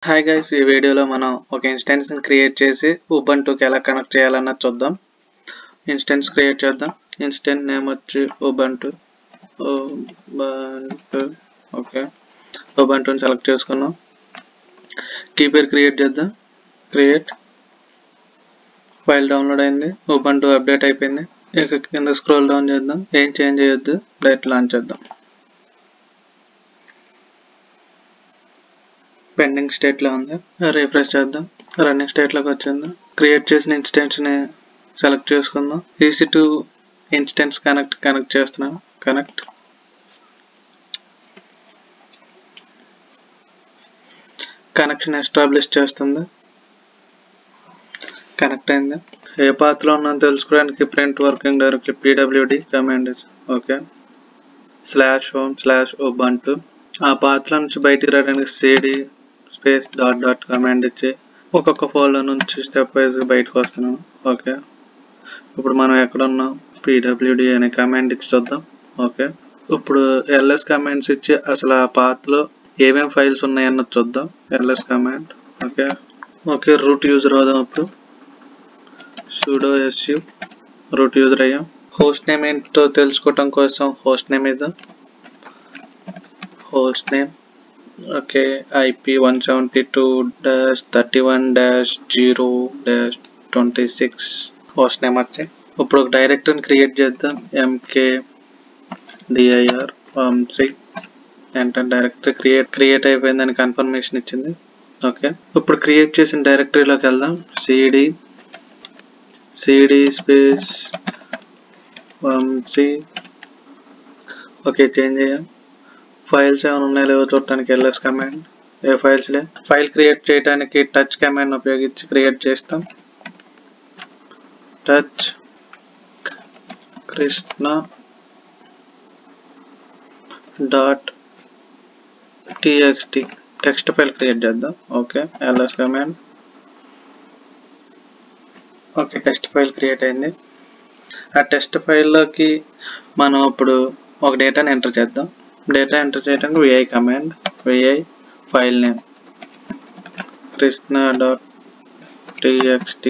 Hi guys, ఈ వీడియోలో మనం ఒక ఇన్స్టెన్స్ ని క్రియేట్ చేసి ఉబుంటుకి ఎలా కనెక్ట్ చేయాలన్నది చూద్దాం. ఇన్స్టెన్స్ క్రియేట్ చేద్దాం. ఇన్స్టెన్స్ నేమ్ వచ్చి ఉబుంటు. ఓకే, ఉబుంటుని సెలెక్ట్ చేసుకున్నాం. కీ పేరు క్రియేట్ చేద్దాం. క్రియేట్. ఫైల్ డౌన్లోడ్ అయింది. ఉబుంటు అప్డేట్ అయిపోయింది. ఇక కింద స్క్రోల్ డౌన్ చేద్దాం. ఏం చేంజ్ చేయొద్దు, డైరెక్ట్ లాంచ్ చేద్దాం. పెండింగ్ స్టేట్ లో ఉంది. రిఫ్రెష్ చేద్దాం. రన్నింగ్ స్టేట్ లోకి వచ్చింది. క్రియేట్ చేసిన ఇన్స్టెన్స్ ని సెలెక్ట్ చేసుకుందాం. EC2 ఇన్స్టెన్స్ కనెక్ట్ చేస్తున్నాను. కనెక్ట్. కనెక్షన్ ఎస్టాబ్లిష్ చేస్తుంది. కనెక్ట్ అయింది. ఏ పాత్ లో ఉన్నాను తెలుసుకోవడానికి print working directly pwd command. Okay, /home/ubuntu. ఆ పాత్ లో నుంచి బయటికి రావడానికి cd స్పేస్ డాట్ కమాండ్ ఇచ్చి ఒక్కొక్క ఫోల్డర్ నుంచి స్టెప్ వైజ్ బయటకు వస్తున్నాను. ఓకే, ఇప్పుడు మనం ఎక్కడ ఉన్నాం? pwd అనే కమాండ్ ఇచ్చి చూద్దాం. ఓకే, ఇప్పుడు ls కమాండ్స్ ఇచ్చి అసలు ఆ పాత్ లో ఏమేమి ఫైల్స్ ఉన్నాయన్నది చూద్దాం. ls command. Okay, root user అవుదాం. ఇప్పుడు sudo su రూట్ యూజర్ అయ్యాం. హోస్ట్ నేమ్ ఏంటో తెలుసుకోవటం కోసం హోస్ట్ నేమ్ ఇద్దాం. Host name. Okay, IP 172.31-0-26 host name వచ్చి. ఇప్పుడు ఒక డైరెక్టరీని క్రియేట్ చేద్దాం. mkdir Vamshi. Enter. Directory create అయిపోయిందని కన్ఫర్మేషన్ ఇచ్చింది. ఓకే, ఇప్పుడు క్రియేట్ చేసిన డైరెక్టరీలోకి వెళ్దాం. cd space Vamshi. Okay, change చేయాలి. ఫైల్స్ ఏమైనా ఉన్నాయో లేవో చూడటానికి ls కమాండ్. ఏ ఫైల్స్ లే. ఫైల్ క్రియేట్ చేయడానికి టచ్ కమాండ్ ఉపయోగించి క్రియేట్ చేస్తాం. Touch Krishna .txt text file create చేద్దాం. Okay, ls command. Okay, text file create అయింది. ఆ టెక్స్ట్ ఫైల్లోకి మనం ఇప్పుడు ఒక డేటాని ఎంటర్ చేద్దాం. డేటా ఎంటర్ చేయడానికి vi command. vi file name krishna.txt.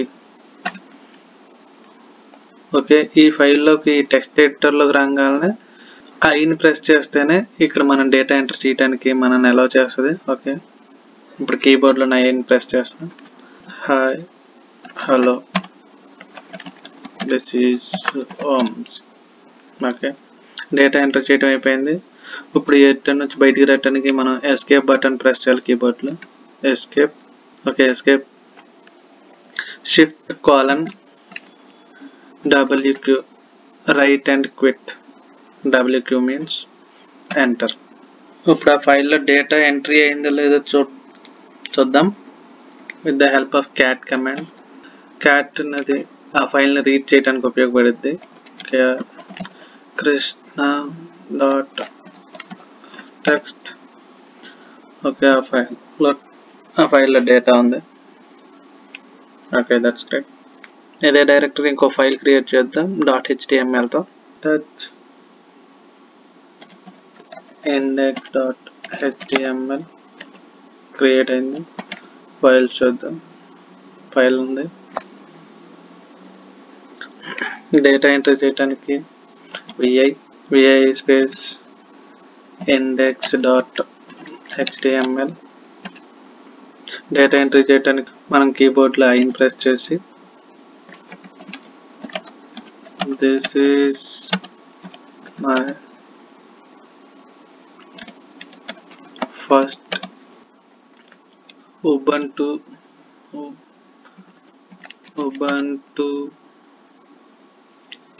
Okay, ఈ ఫైల్లోకి టెక్స్ట్ ఎడిటర్లోకి రాగానే ఐని ప్రెస్ చేస్తేనే ఇక్కడ మనం డేటా ఎంటర్ చేయడానికి మనల్ని అలౌ చేస్తుంది. ఓకే, ఇప్పుడు కీబోర్డ్లో ఐని ప్రెస్ చేస్తాం. హాయ్, హలో, దిస్ ఈజ్ ఓమ్స్. ఓకే, డేటా ఎంటర్ చేయడం అయిపోయింది. ఇప్పుడు ఎడిటర్ నుంచి బయటికి రావడానికి మనం ఎస్కేప్ బటన్ ప్రెస్ చేయాలి కీబోర్డ్లో. Escape. Okay, escape. Shift:/WQ write and quit. WQ means enter. ఇప్పుడు ఆ ఫైల్లో డేటా ఎంట్రీ అయిందో లేదో చూద్దాం with the help of cat command. Cat అనేది ఆ ఫైల్ని రీడ్ చేయడానికి ఉపయోగపడుద్ది. krishna.txt. ఓకే, ఆ ఫైల్లో డేటా ఉంది. Okay, that's great. ఇదే డైరెక్టరీ ఇంకో ఫైల్ క్రియేట్ చేద్దాం .htmlతో. టచ్ index.html క్రియేట్ అయింది. ఫైల్ చూద్దాం. ఫైల్ ఉంది. డేటా ఎంటర్ చేయడానికి vi space index.html. Data entry చేయడానికి మనం కీబోర్డ్లో ఐని ప్రెస్ చేసి this is my first Ubuntu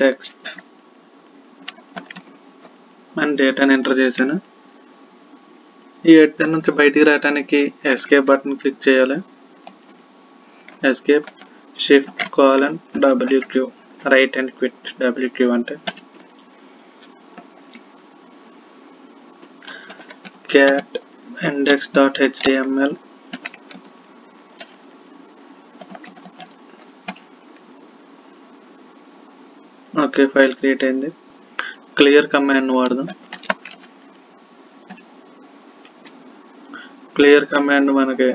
text అని డేటాని ఎంటర్ చేశాను. ఈ ఎడిటర్ నుంచి బయటికి రావడానికి ఎస్కేప్ బటన్ క్లిక్ చేయాలి. Escape. Shift:/WQ write and quit. WQ అంటే cat index.html. ఓకే, ఫైల్ క్రియేట్ అయింది. క్లియర్ కమాండ్ వాడదాం. క్లియర్ కమాండ్ మనకి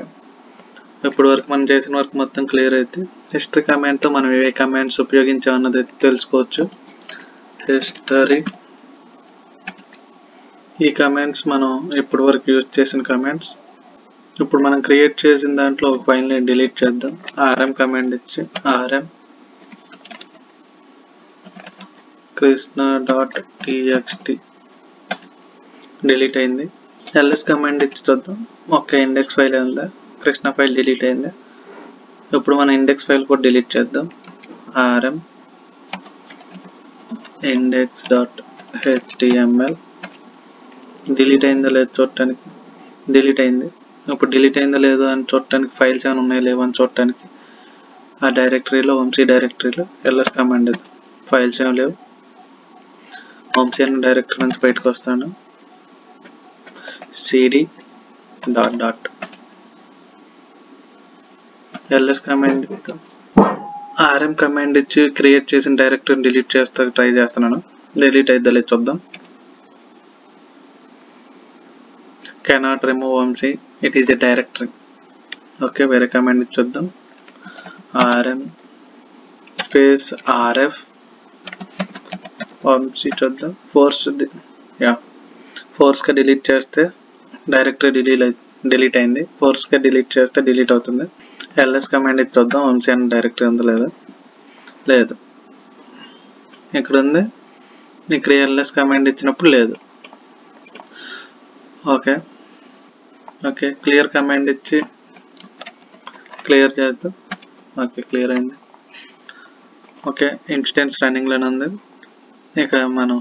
ఇప్పటి వరకు మనం చేసిన వర్క్ మొత్తం క్లియర్ అయితే హిస్టరీ కమాండ్తో మనం ఏ కమాండ్స్ ఉపయోగించామన్నది తెలుసుకోవచ్చు. హిస్టరీ, ఈ కమాండ్స్ మనం ఇప్పటి వరకు యూజ్ చేసిన కమాండ్స్. ఇప్పుడు మనం క్రియేట్ చేసిన దాంట్లో ఒక ఫైల్ని డిలీట్ చేద్దాం. rm కమాండ్ ఇచ్చి rm krishna.txt డిలీట్ అయింది. ls కమాండ్ ఇచ్చి చూద్దాం. ఒక ఇండెక్స్ ఫైల్ ఉందా, కృష్ణ ఫైల్ డిలీట్ అయింది. ఇప్పుడు మన ఇండెక్స్ ఫైల్ కూడా డిలీట్ చేద్దాం. rm index.html డిలీట్ అయిందో లేదో చూడటానికి, డిలీట్ అయింది. ఇప్పుడు డిలీట్ అయిందో లేదో అని చూడటానికి ఫైల్స్ ఏమైనా ఉన్నాయో లేవో అని చూడటానికి ఆ డైరెక్టరీలో వంశీ డైరెక్టరీలో ls కమాండ్ ఇది. ఫైల్స్ ఏమి లేవు. వంశీ అనే డైరెక్టరీ నుంచి బయటకు వస్తాను. cd ... ls కమాండ్ ఇద్దాం. rm కమాండ్ ఇచ్చి క్రియేట్ చేసిన డైరెక్టరీని డిలీట్ చేస్తా ట్రై చేస్తున్నాను. డిలీట్ అయిద్దో లేదో చూద్దాం. cannot remove Vamshi, it is a directory. Okay, వేరే కమాండ్ ఇచ్చి చూద్దాం. rm స్పేస్ rf వంశీ చూద్దాం. ఫోర్స్గా డిలీట్ చేస్తే డైరెక్టరీ డిలీట్ అయింది. ఫోర్స్గా డిలీట్ చేస్తే డిలీట్ అవుతుంది. ls కమాండ్ ఇచ్చి చూద్దాం వంశీ అనే డైరెక్టరీ ఉందో లేదు. లేదు, ఇక్కడ ఉంది. ఇక్కడ ls కమాండ్ ఇచ్చినప్పుడు లేదు. ఓకే, క్లియర్ కమాండ్ ఇచ్చి క్లియర్ చేద్దాం. ఓకే, క్లియర్ అయింది. ఓకే, ఇన్స్టెన్స్ రన్నింగ్లోనే ఉంది. ఇక మనం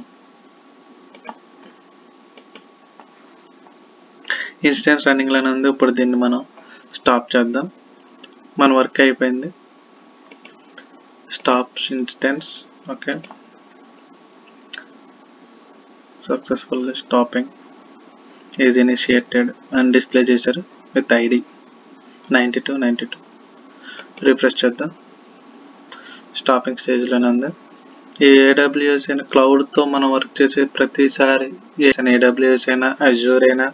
ఇన్స్టెన్స్ రన్నింగ్లోనే ఉంది. ఇప్పుడు దీన్ని మనం స్టాప్ చేద్దాం. మన వర్క్ అయిపోయింది. Stop instance. Okay, successfully stopping is initiated అని డిస్ప్లే చేశారు విత్ ఐడి 9292. రిఫ్రెష్ చేద్దాం. స్టాపింగ్ స్టేజ్లోనే ఉంది. ఈ AWS అయినా క్లౌడ్తో మనం వర్క్ చేసే ప్రతిసారి, AWS అయినా అజూర్ అయినా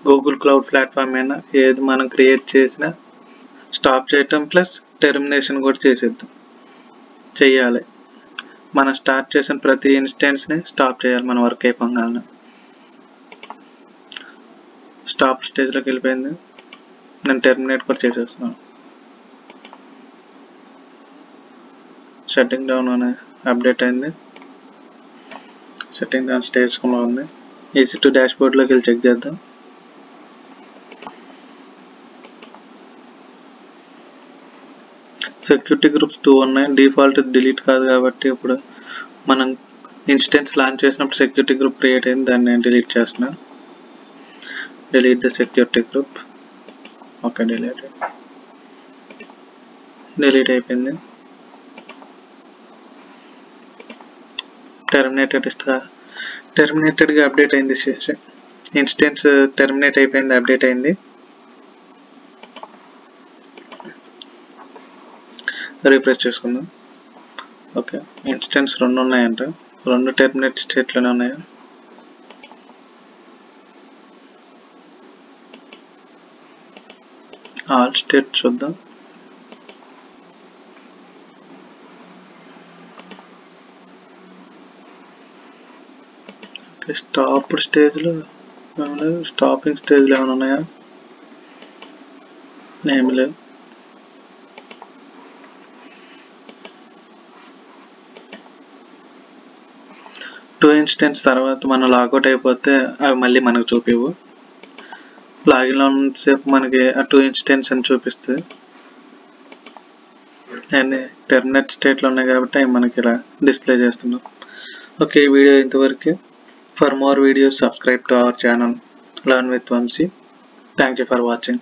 గూగుల్ క్లౌడ్ ప్లాట్ఫామ్ అయినా ఏది మనం క్రియేట్ చేసినా స్టాప్ చేయటం ప్లస్ టెర్మినేషన్ కూడా చెయ్యాలి. మనం స్టార్ట్ చేసిన ప్రతి ఇన్స్టెన్స్ని స్టాప్ చేయాలి మన వర్క్ అయిపోగానే. స్టాప్ స్టేజ్లోకి వెళ్ళిపోయింది. నేను టెర్మినేట్ కూడా చేసేస్తున్నాను. షట్టింగ్ డౌన్ అనే అప్డేట్ అయింది. షట్టింగ్ డౌన్ స్టేజ్ కూడా ఉంది. EC2 డాష్బోర్డ్లోకి వెళ్ళి చెక్ చేద్దాం. సెక్యూరిటీ గ్రూప్స్ 2 ఉన్నాయి. డిఫాల్ట్ డిలీట్ కాదు కాబట్టి ఇప్పుడు మనం ఇన్స్టెన్స్ లాంచ్ చేసినప్పుడు సెక్యూరిటీ గ్రూప్ క్రియేట్ అయింది. దాన్ని నేను డిలీట్ చేస్తున్నాను. Delete the security group. Okay, delete అయిపోయింది. టెర్మినేటెడ్గా అప్డేట్ అయింది. ఇన్స్టెన్స్ టెర్మినేట్ అయిపోయింది, అప్డేట్ అయింది. రిఫ్రెష్ చేసుకుందాం. ఓకే, ఇన్స్టెన్స్ 2 ఉన్నాయంట. 2 టెర్మినేట్ స్టేట్లోనే ఉన్నాయి. ఆల్ స్టేట్ చూద్దాం. స్టాపింగ్ స్టేజ్లో ఏమైనా ఉన్నాయా? ఏమి లేవు. టూ ఇన్స్టెన్స్ తర్వాత మనం లాగౌట్ అయిపోతే అవి మళ్ళీ మనకు చూపివు. లాగిన్లో ఉన్నసేపు మనకి ఆ 2 ఇన్స్టెన్స్ అని చూపిస్తుంది. అండ్ టెర్మినేట్ స్టేట్లో ఉన్నాయి కాబట్టి అవి మనకి ఇలా డిస్ప్లే చేస్తున్నాం. ఓకే, ఈ వీడియో ఇంతవరకు. For more videos, subscribe to our channel Learn with Vamsi. Thank you for watching.